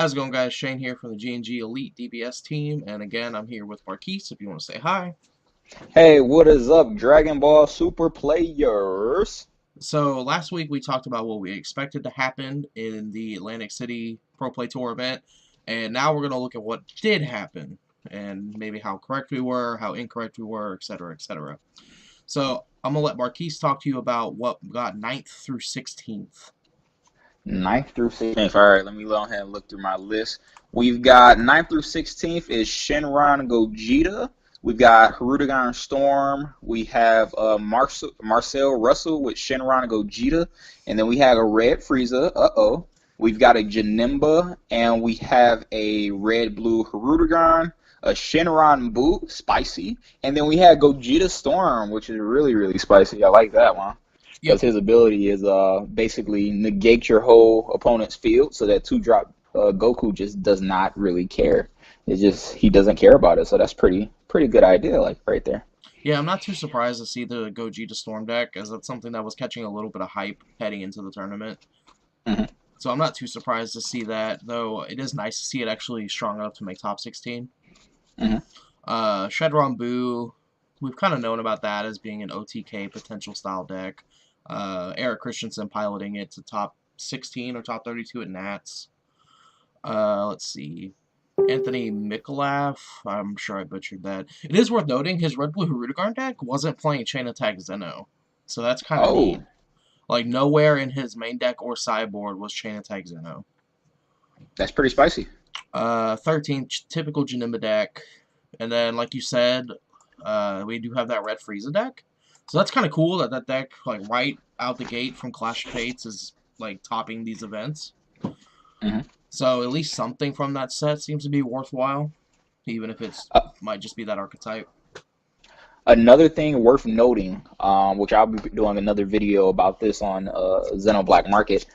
How's it going, guys? Shane here from the GnG Elite DBS team, and again, I'm here with Marquis, if you want to say hi. Hey, what is up, Dragon Ball Super players? So, last week we talked about what we expected to happen in the Atlantic City Pro Play Tour event, and now we're going to look at what did happen, and maybe how correct we were, how incorrect we were, etc., etc. So, I'm going to let Marquis talk to you about what got 9th through 16th. 9th through 16th. All right, let me go ahead and look through my list. We've got 9th through 16th is Shenron Gogeta. We've got Hirudegarn Storm. We have Marcel Russell with Shenron Gogeta. And then we have a Red Frieza. Uh-oh. We've got a Janemba. And we have a Red-Blue Hirudegarn. A Shenron Boo, spicy. And then we had Gogeta Storm, which is really, really spicy. I like that one. Yep. Because his ability is basically negate your whole opponent's field, so that 2-drop Goku just does not really care. It's just he doesn't care about it, so that's pretty good idea, like right there. Yeah, I'm not too surprised to see the Gogeta Storm deck, as that's something that was catching a little bit of hype heading into the tournament. Hmm. So I'm not too surprised to see that, though it is nice to see it actually strong enough to make top 16. Hmm. Shenron Boo, we've kind of known about that as being an OTK potential style deck. Eric Christensen piloting it to top 16 or top 32 at Nats. Let's see. Anthony Mikolaf, I'm sure I butchered that. It is worth noting his Red Blue Hirudegarn deck wasn't playing Chain Attack Zeno. So that's kind of neat. Oh, Like, nowhere in his main deck or sideboard was Chain Attack Zeno. that's pretty spicy. 13, typical Janemba deck. And then, like you said, we do have that Red Frieza deck. So that's kind of cool that that deck, like, right out the gate from Clash of Fates is, like, topping these events. Hmm. So at least something from that set seems to be worthwhile, even if it's Uh, might just be that archetype. Another thing worth noting, which I'll be doing another video about this on Zeno Black Market,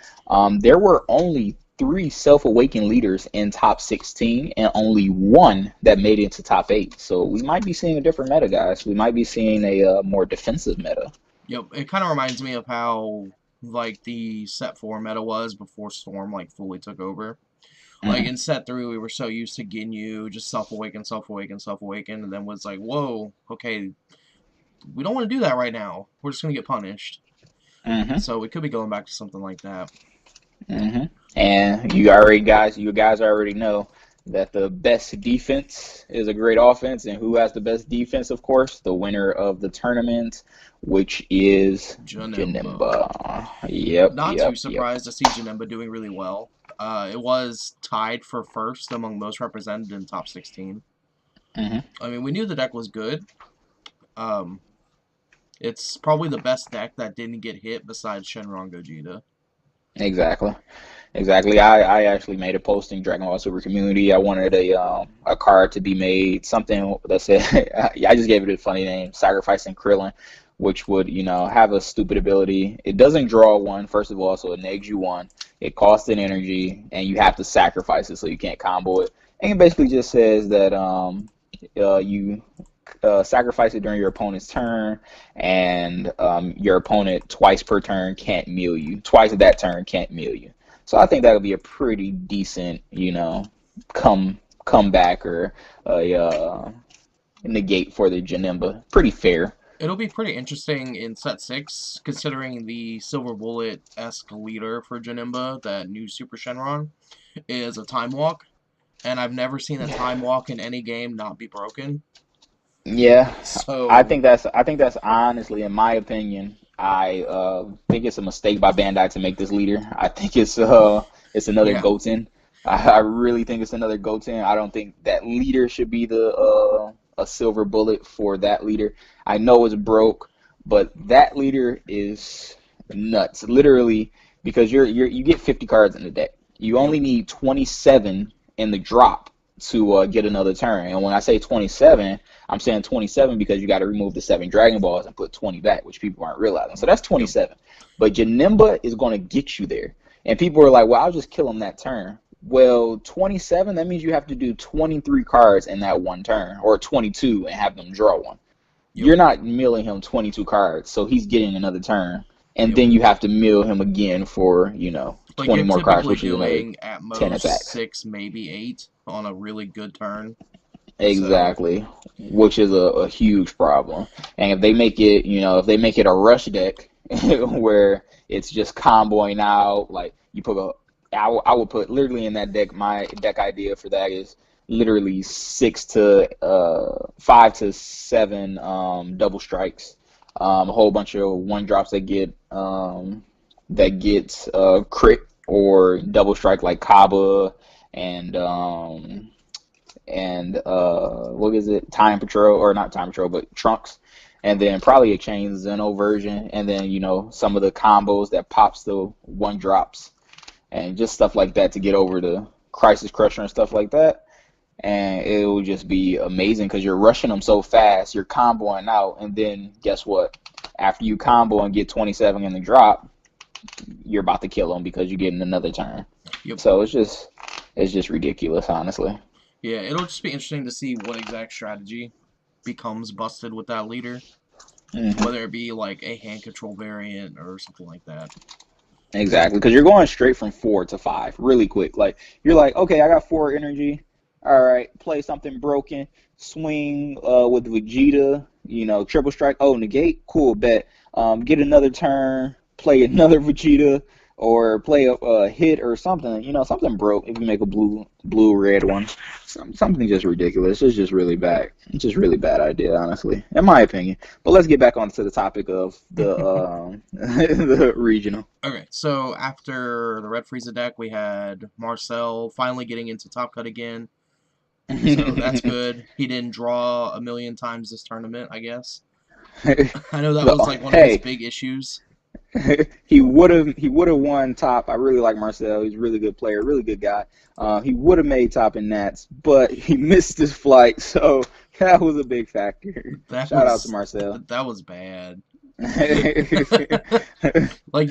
there were only 3 self-awakened leaders in top 16 and only 1 that made it to top 8. So we might be seeing a different meta, guys. We might be seeing a more defensive meta. Yep, it kind of reminds me of how like the set 4 meta was before Storm like fully took over. Like Hmm. in set 3, we were so used to Ginyu just self-awaken, self-awaken, self-awaken, and then was like, whoa, okay, we don't want to do that right now. We're just gonna get punished. Hmm. So we could be going back to something like that. Hmm. And you guys already know that the best defense is a great offense, and who has the best defense, of course? The winner of the tournament, which is Janemba. Janemba. Yep, Not too yep, yep. surprised to see Janemba doing really well. It was tied for first among most represented in top 16. Hmm. I mean, we knew the deck was good. Um, it's probably the best deck that didn't get hit besides Shenron Gogeta. Exactly. Exactly. I actually made a post in Dragon Ball Super Community. I wanted a card to be made, something that said I just gave it a funny name, Sacrificing Krillin, which would, have a stupid ability. It doesn't draw one, first of all, so it negs you one. It costs an energy, and you have to sacrifice it so you can't combo it. And it basically just says that you sacrifice it during your opponent's turn, and your opponent twice per turn can't meal you. Twice that turn can't meal you. So I think that would be a pretty decent, comeback or a negate for the Janemba. Pretty fair. It'll be pretty interesting in set 6, considering the Silver Bullet-esque leader for Janemba, that new Super Shenron, is a Time Walk. And I've never seen a Time Walk in any game not be broken. Yeah, So, I think that's honestly, in my opinion, I think it's a mistake by Bandai to make this leader. I think it's another yeah. Goten. I really think it's another Goten. I don't think that leader should be the a silver bullet for that leader. I know it's broke, but that leader is nuts. Literally, because you get 50 cards in the deck. You Yep. only need 27 in the drop to get another turn. And when I say 27, I'm saying 27 because you got to remove the 7 Dragon Balls and put 20 back, which people aren't realizing. So that's Yep. 27. But Janemba is going to get you there. And people are like, well, I'll just kill him that turn. Well, 27, that means you have to do 23 cards in that one turn, or 22 and have them draw one. Yep. You're not milling him 22 cards, so he's getting another turn. And Yep. then you have to mill him again for, Like 20 you're more cards, typically which is another doing at 10 most attacks. 6, maybe 8 on a really good turn. So Exactly, which is a huge problem. And if they make it, if they make it a rush deck where it's just comboing out, like you put I would put literally in that deck, my deck idea for that is literally 5 to 7 double strikes, a whole bunch of one drops that get crit or double strike like Kaba and what is it? Time Patrol, or not Time Patrol, but Trunks, and then probably a Chain Zeno version, and then some of the combos that pops the one drops, and just stuff like that to get over the Crisis Crusher and stuff like that. And it will just be amazing because you're rushing them so fast, you're comboing out, and then guess what? After you combo and get 27 in the drop, you're about to kill them because you're getting another turn. yep. So it's just ridiculous, honestly. Yeah, it'll just be interesting to see what exact strategy becomes busted with that leader. Mm-hmm. Whether it be like a hand control variant or something like that. Exactly, because you're going straight from 4 to 5 really quick. Like you're like, okay, I got 4 energy. All right, play something broken. Swing with Vegeta. Triple strike. Oh, negate. Cool, bet. Get another turn. Play another Vegeta, or play a hit or something. Something broke. If you make a blue red one, something just ridiculous. It's just really bad. It's just really bad idea, honestly, in my opinion. But let's get back onto the topic of the the regional. Okay, so after the Red Frieza deck, we had Marcel finally getting into Top Cut again. So that's good. He didn't draw a million times this tournament, I guess. I know that was like one of his Hey, big issues. he would have won top. I really like Marcel. He's a really good player, really good guy. He would have made top in Nats, but he missed his flight, so that was a big factor. That Shout out to was Marcel. that was bad. Like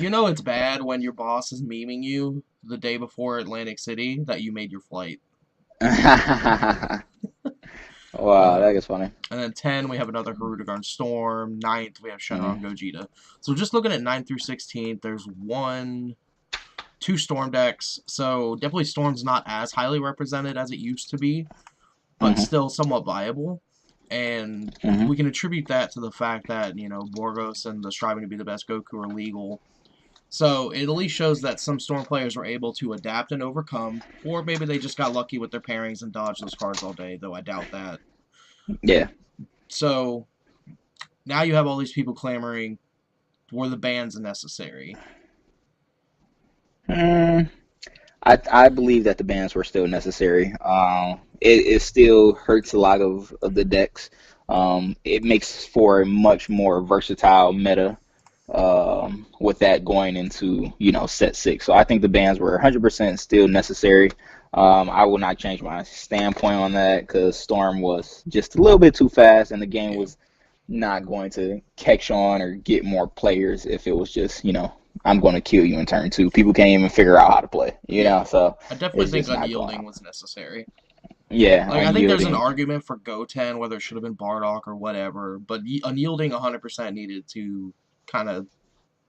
it's bad when your boss is memeing you the day before Atlantic City that you made your flight. Wow, that is funny. And then 10, we have another Hirudegarn Storm. 9th, we have Mm, Shenron Gogeta. So just looking at 9th through 16th, there's 2 Storm decks. So definitely Storm's not as highly represented as it used to be, but mhm, still somewhat viable. And mhm. we can attribute that to the fact that, Borgos and the striving to be the best Goku are legal. So it at least shows that some Storm players were able to adapt and overcome, or maybe they just got lucky with their pairings and dodged those cards all day, though I doubt that. Yeah. So now you have all these people clamoring, were the bans necessary? Mm, I believe that the bans were still necessary. It still hurts a lot of the decks. It makes for a much more versatile meta with that going into set 6. So I think the bans were 100% still necessary. I will not change my standpoint on that because Storm was just a little bit too fast, and the game Yeah. was not going to catch on or get more players if it was just I'm going to kill you in turn 2. People can't even figure out how to play, Yeah. so I definitely it's think just not going unyielding on. was necessary. Yeah, Like, I think there's an unyielding. argument for Goten, whether it should have been Bardock or whatever, but unyielding 100% needed to kind of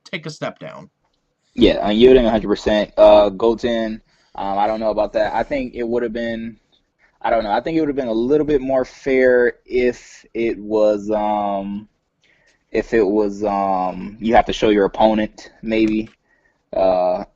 take a step down. Yeah, unyielding 100%. Goten, I don't know about that. I think it would have been. I don't know. I think it would have been a little bit more fair if it was you have to show your opponent maybe.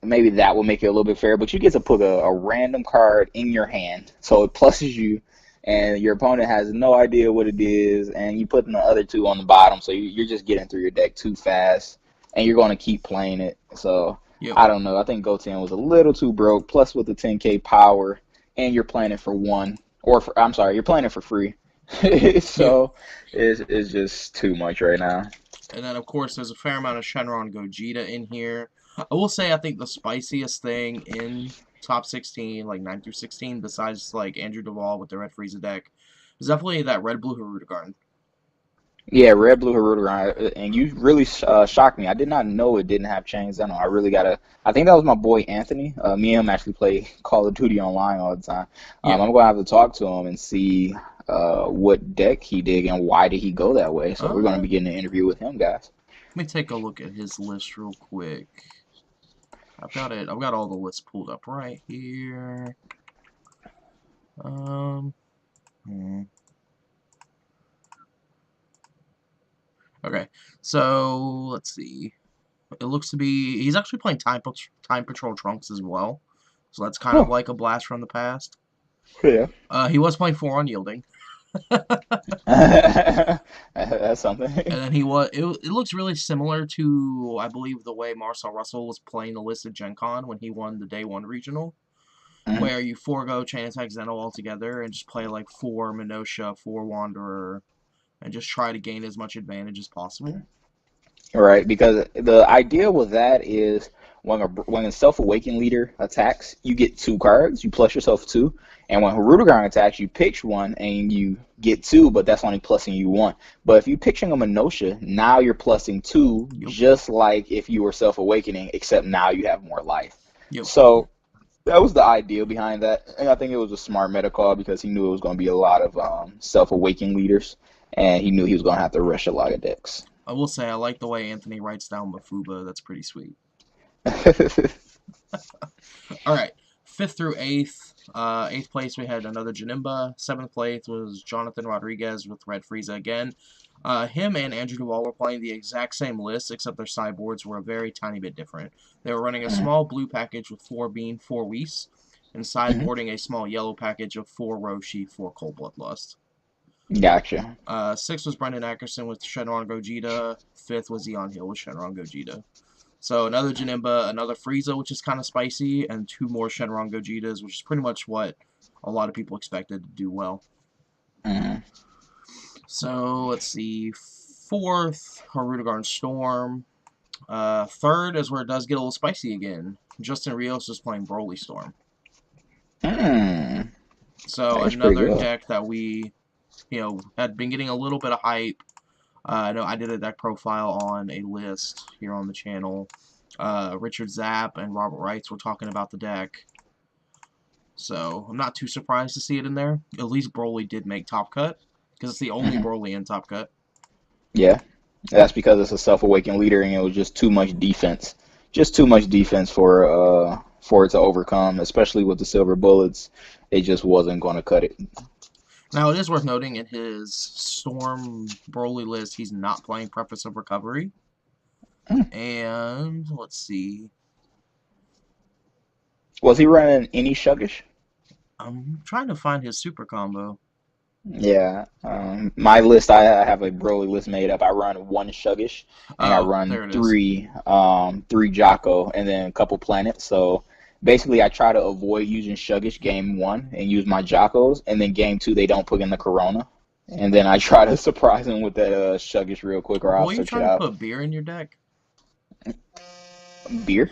Maybe that will make it a little bit fair, but you get to put a random card in your hand, so it pluses you, and your opponent has no idea what it is, and you put the other 2 on the bottom, so you're just getting through your deck too fast, and you're going to keep playing it. So Yep. I don't know. I think Goten was a little too broke. Plus with the 10K power, and you're playing it for one, I'm sorry, you're playing it for free. Yep. So it's just too much right now. And then, of course, there's a fair amount of Shenron Gogeta in here. I will say I think the spiciest thing in top 16, like 9 through 16, besides like Andrew Duvall with the Red Frieza deck, is definitely that Red Blue Hirudegarn. Yeah, Red Blue Haruto, and you really shocked me. I did not know it didn't have chains. I really gotta. I think that was my boy Anthony. Me and him actually play Call of Duty online all the time. Yeah. I'm gonna have to talk to him and see what deck he did and why did he go that way. So we're gonna Let be getting an interview with him, guys. me take a look at his list real quick. I've got it. I've got all the lists pulled up right here. Okay, so let's see. It looks to be he's actually playing Time Patrol Trunks as well, so that's kind of Oh, like a blast from the past. yeah. He was playing 4 Unyielding, That's something. and then he was. It looks really similar to, I believe, the way Marcel Russell was playing the list at Gen Con when he won the Day 1 regional, Mhm. where you forego Chain Attack Zeno altogether and just play like 4 Minosha, 4 Wanderer, and just try to gain as much advantage as possible. Right, because the idea with that is when a self-awakened leader attacks, you get 2 cards, you plus yourself 2, and when Harudegarn attacks, you pitch 1 and you get 2, but that's only plussing you 1. But if you're pitching a Minosha, now you're plussing 2, Yep. just like if you were self-awakening, except now you have more life. Yep. So that was the idea behind that, and I think it was a smart meta call because he knew it was going to be a lot of self-awakening leaders, and he knew he was going to have to rush a lot of decks. I will say I like the way Anthony writes down Mafuba. That's pretty sweet. All right, 5th through 8th. 8th place we had another Janemba. 7th place was Jonathan Rodriguez with Red Frieza again. Him and Andrew Duvall were playing the exact same list, except their sideboards were a very tiny bit different. They were running a small blue package with 4 Bean, 4 Whis, and sideboarding a small yellow package of 4 Roshi, 4 Cold Bloodlust. Gotcha. 6th was Brendan Ackerson with Shenron Gogeta. 5th was Eon Hill with Shenron Gogeta. So another Janemba, another Frieza, which is kind of spicy, and 2 more Shenron Gogetas, which is pretty much what a lot of people expected to do well. So let's see. 4th, Harudegarn Storm. 3rd is where it does get a little spicy again. Justin Rios is playing Broly Storm. So That's pretty another good. deck that we, had been getting a little bit of hype. I know I did a deck profile on a list here on the channel. Richard Zapp and Robert Wrights were talking about the deck. So I'm not too surprised to see it in there. At least Broly did make Top Cut, because it's the only Broly in Top Cut. Yeah, that's because it's a self-awakened leader, and it was just too much defense. Just too much defense for it to overcome, especially with the silver bullets. It just wasn't going to cut it. Now, it is worth noting in his Storm Broly list, he's not playing Preface of Recovery. And, let's see. Was he running any Shuggish? I'm trying to find his super combo. Yeah, my list, I have a Broly list made up. I run 1 Shuggish, and I Oh, run there it is. 3 Jocko, and then a couple planets. So basically, I try to avoid using Shuggish game 1 and use my Jockos, and then game 2 they don't put in the Corona, and then I try to surprise them with that Shuggish real quick, or I'll Boy, you search it trying to out. put beer in your deck? Beer?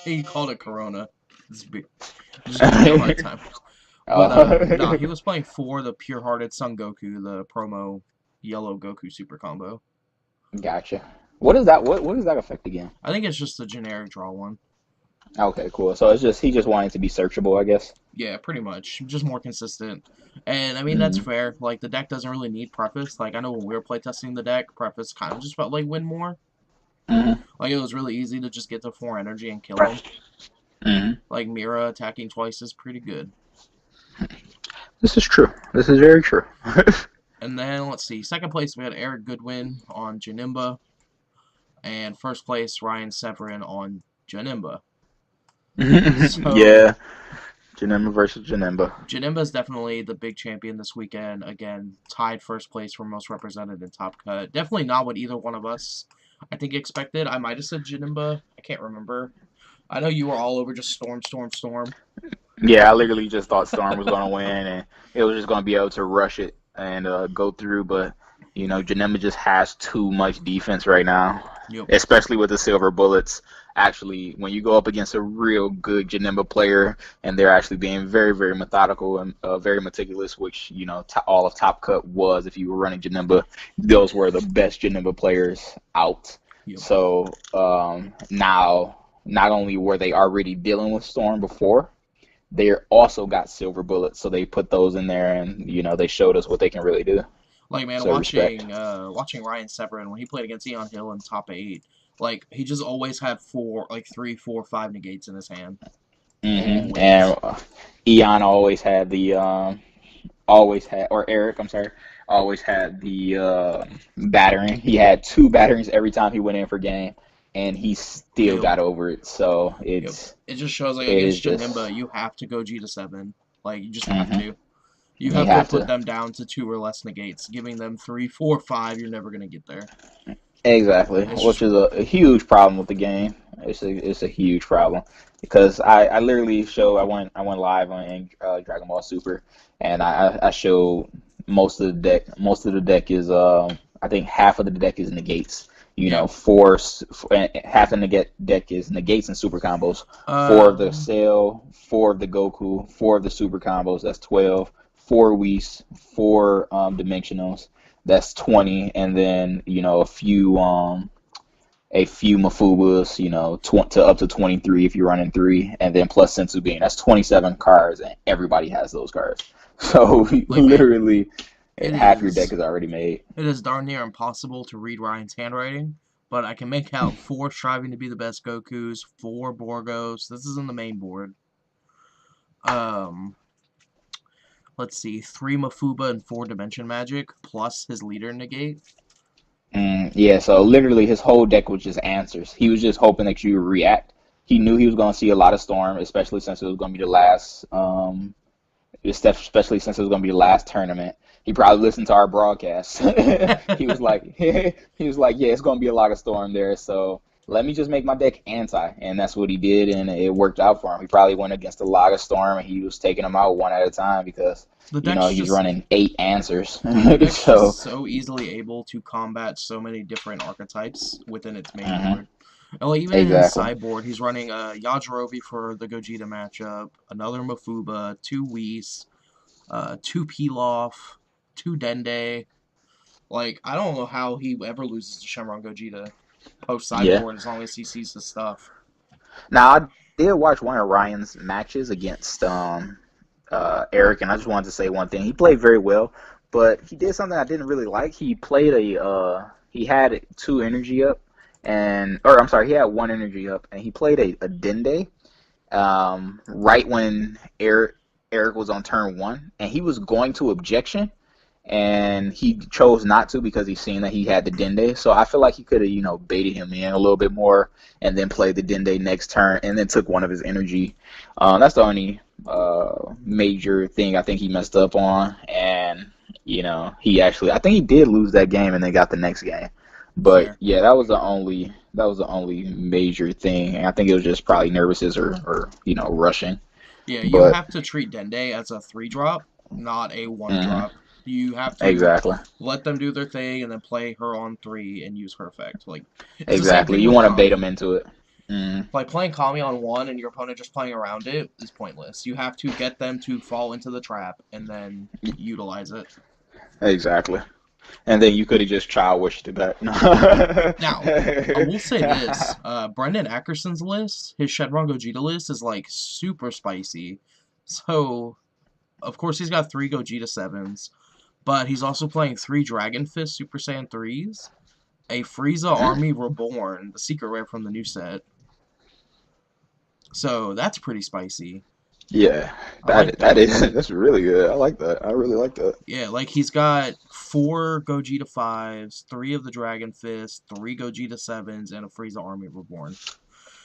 You called it Corona. It's beer. Just giving me a hard time. But, no, he was playing for the Pure-Hearted Son Goku, the promo yellow Goku super combo. Gotcha. What is that? What does that affect again? I think it's just the generic draw one. Okay, cool. So it's just he just wanted to be searchable, I guess. Yeah, pretty much. Just more consistent. And, I mean, that's fair. Like, the deck doesn't really need Preface. Like, I know when we were playtesting the deck, Preface kind of just felt like win more. Like, it was really easy to just get to 4 energy and kill him. Like, Mira attacking twice is pretty good. This is true. This is very true. And then, let's see. 2nd place, we had Eric Goodwin on Janemba. And 1st place, Ryan Severin on Janemba. So, yeah. Janemba versus Janemba. Janemba is definitely the big champion this weekend. Again, tied 1st place for most represented in Top Cut. Definitely not what either one of us, I think, expected. I might have said Janemba. I can't remember. I know you were all over just Storm. Yeah, I literally just thought Storm was going to win, and it was just going to be able to rush it and go through. But, Janemba just has too much defense right now, especially with the silver bullets. Actually, when you go up against a real good Janemba player, and they're actually being very, very methodical and very meticulous, which, all of Top Cut was if you were running Janemba, those were the best Janemba players out. So now, not only were they already dealing with Storm before, they also got silver bullets, so they put those in there, and they showed us what they can really do. Like, man, So watching Ryan Severin when he played against Eon Hill in top 8, Like, he just always had 3, 4, 5 negates in his hand. And Always. Eon or Eric, I'm sorry, always had the battering. He had two batterings every time he went in for game, and he still Yep. got over it. So Yep. It just shows, like, it is against just Janemba, you have to go G to 7. Like, you just have hmm to. You you have to have put to. them down to 2 or less negates. Giving them 3, 4, 5, you're never going to get there. Exactly, It's just which is wrong. a huge problem with the game. It's a huge problem because I literally I went live on in Dragon Ball Super, and I showed most of the deck. Most of the deck is I think half of the deck is negates. You Yeah. know, half of the deck is negates and super combos. Four of the Um, Cell, four of the Goku, four of the super combos. That's 12. Four Whis, four dimensionals. That's 20, and then a few Mafubas, to up to 23 if you're running three, and then plus Sensu Bean. That's 27 cards, and everybody has those cards. So like, man, literally, it half your deck is is already made. it is darn near impossible to read Ryan's handwriting, but I can make out 4 striving to be the best Gokus, 4 Borgos. This is in the main board. Um, let's see, 3 Mafuba and 4 Dimension Magic, plus his leader negate. Yeah, so literally his whole deck was just answers. He was just hoping that you would react. He knew he was going to see a lot of Storm, especially since it was going to be the last especially since it was going to be the last tournament. He probably listened to our broadcast. he was like, yeah, it's going to be a lot of Storm there, so let me just make my deck anti, and that's what he did, and it worked out for him. He probably went against a lot of Storm, and he was taking them out one at a time because the deck's he's just running 8 answers. the deck's So, just so easily able to combat so many different archetypes within its main mhm, board. And like even in his exactly. sideboard, he's running a Yajirobe for the Gogeta matchup, another Mafuba, 2 Whis, 2 Pilaf, 2 Dende. Like, I don't know how he ever loses to Shenron Gogeta post Yeah. sideboard as long as he sees his stuff. Now I did watch one of Ryan's matches against Eric, and I just wanted to say one thing. He played very well, but he did something I didn't really like. He had two energy up, or I'm sorry, he had one energy up, and he played a Dende right when Eric was on turn one, and he was going to objection, and he chose not to because he's seen that he had the Dende. So I feel like he could have, baited him in a little bit more and then played the Dende next turn and then took one of his energy. That's the only major thing I think he messed up on. And, I think he did lose that game and then got the next game. But Fair. yeah, that was the only major thing. And I think it was just probably nervousness or rushing. Yeah, you But have to treat Dende as a 3-drop, not a mhm, 1-drop. You have to exactly. let them do their thing and then play her on 3 and use her effect. Like, it's the same Exactly. thing You with want to bait them Kami. into it. Mm, Like, playing Kami on 1 and your opponent just playing around it is pointless. You have to get them to fall into the trap and then utilize it. exactly. And then you could have just child wished it back. Now, I will say this: Brendan Ackerson's list, his Shenron Gogeta list, is like super spicy. So, of course, he's got 3 Gogeta 7s, but he's also playing 3 Dragon Fist Super Saiyan 3s, a Frieza Mm, Army Reborn, the secret rare from the new set. So that's pretty spicy. yeah, I like that. that's really good. I like that. I really like that. Yeah, like he's got 4 Gogeta 5s, 3 of the Dragon Fist, 3 Gogeta 7s, and a Frieza Army Reborn.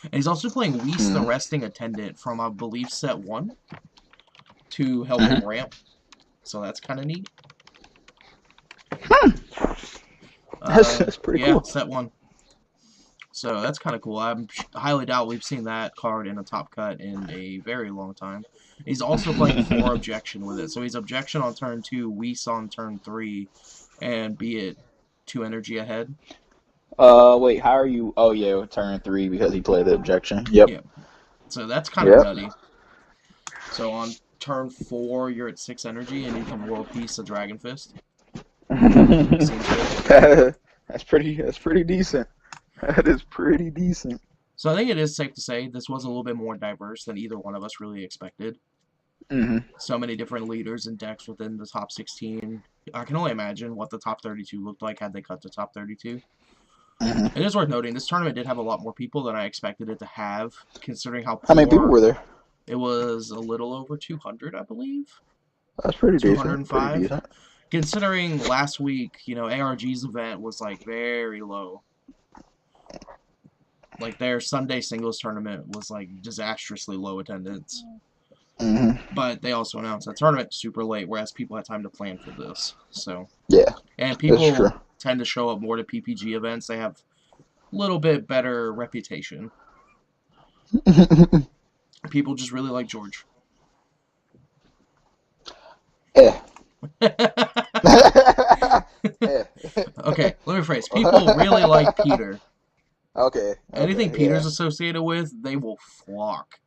And he's also playing Whis the Mm, Resting Attendant from, I believe, set 1 to help him hmm. ramp. So that's kind of neat. That's pretty Yeah, cool. set 1. So that's kind of cool. I highly doubt we've seen that card in a top cut in a very long time. He's also playing 4 Objection with it. So he's Objection on turn 2, Whis on turn 3, and be it 2 energy ahead. Wait, how are you? Oh yeah, turn three because he played the objection. Yep, Yeah, so that's kind of yep. nutty. So on turn 4, you're at 6 energy, and you can World Peace a Dragon Fist. Seems good. That's pretty decent. That is pretty decent. So I think it is safe to say this was a little bit more diverse than either one of us really expected. Hmm. So many different leaders and decks within the top 16. I can only imagine what the top 32 looked like had they cut the top 32. Hmm. It is worth noting, this tournament did have a lot more people than I expected it to have, considering how How many people poor were there? it was. A little over 200, I believe. That's pretty decent. Pretty 205. decent. Considering last week, ARG's event was like very low. Like their Sunday singles tournament was like disastrously low attendance. Hmm. But they also announced that tournament super late, whereas people had time to plan for this. So, Yeah, and that's true. people tend to show up more to PPG events. They have a little bit better reputation. People just really like George. Yeah. Okay, let me rephrase. People really like Peter. Okay, Anything okay, Peter's yeah. associated with, they will flock.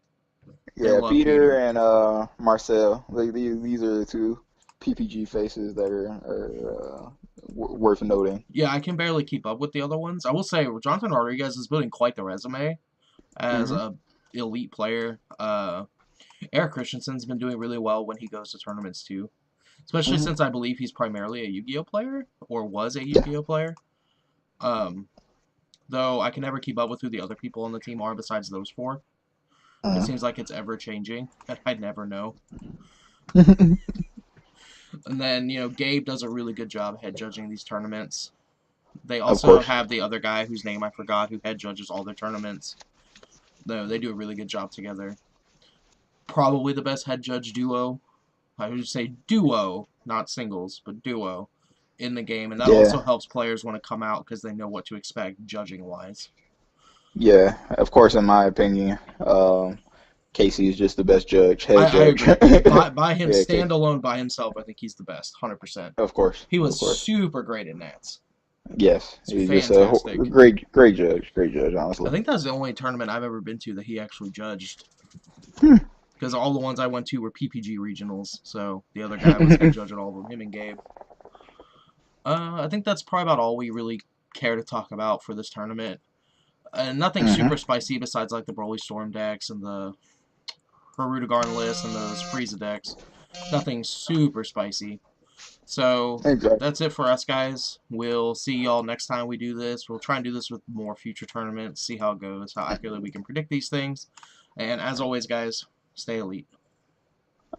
They Yeah, love Peter Peter. and Marcel. These are the two PPG faces that are worth noting. Yeah, I can barely keep up with the other ones. I will say, Jonathan Rodriguez is building quite the resume as Hmm. a elite player. Eric Christensen's been doing really well when he goes to tournaments too, especially Hmm. since I believe he's primarily a Yu-Gi-Oh player or was a Yeah. Yu-Gi-Oh player. Um, though I can never keep up with who the other people on the team are besides those four. It Hmm. seems like it's ever changing, and I'd never know. And then Gabe does a really good job head judging these tournaments. They Of also course. have the other guy whose name I forgot who head judges all their tournaments. Though they do a really good job together. Probably the best head judge duo. I would say duo, not singles, but duo in the game, and that Yeah. also helps players want to come out because they know what to expect judging wise. Yeah. Of course, in my opinion, Casey is just the best judge, I, head I judge. agree. By him Yeah, Casey. standalone by himself, I think he's the best, 100%. Of course. He Of was course. super great in Nats. Yes. It's He's just a fantastic. great judge. Great judge, I honestly. think that's the only tournament I've ever been to that he actually judged. Hmm. Because all the ones I went to were PPG regionals, so the other guy was head judge at all of them, him and Gabe. I think that's probably about all we really care to talk about for this tournament. Nothing Hmm. super spicy besides like the Broly Storm decks and the Harudagarn list and those Frieza decks. Nothing super spicy. So Exactly. that's it for us, guys. We'll see y'all next time we do this. We'll try and do this with more future tournaments, see how it goes, how accurately we can predict these things. And as always, guys, stay elite.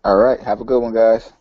All right. Have a good one, guys.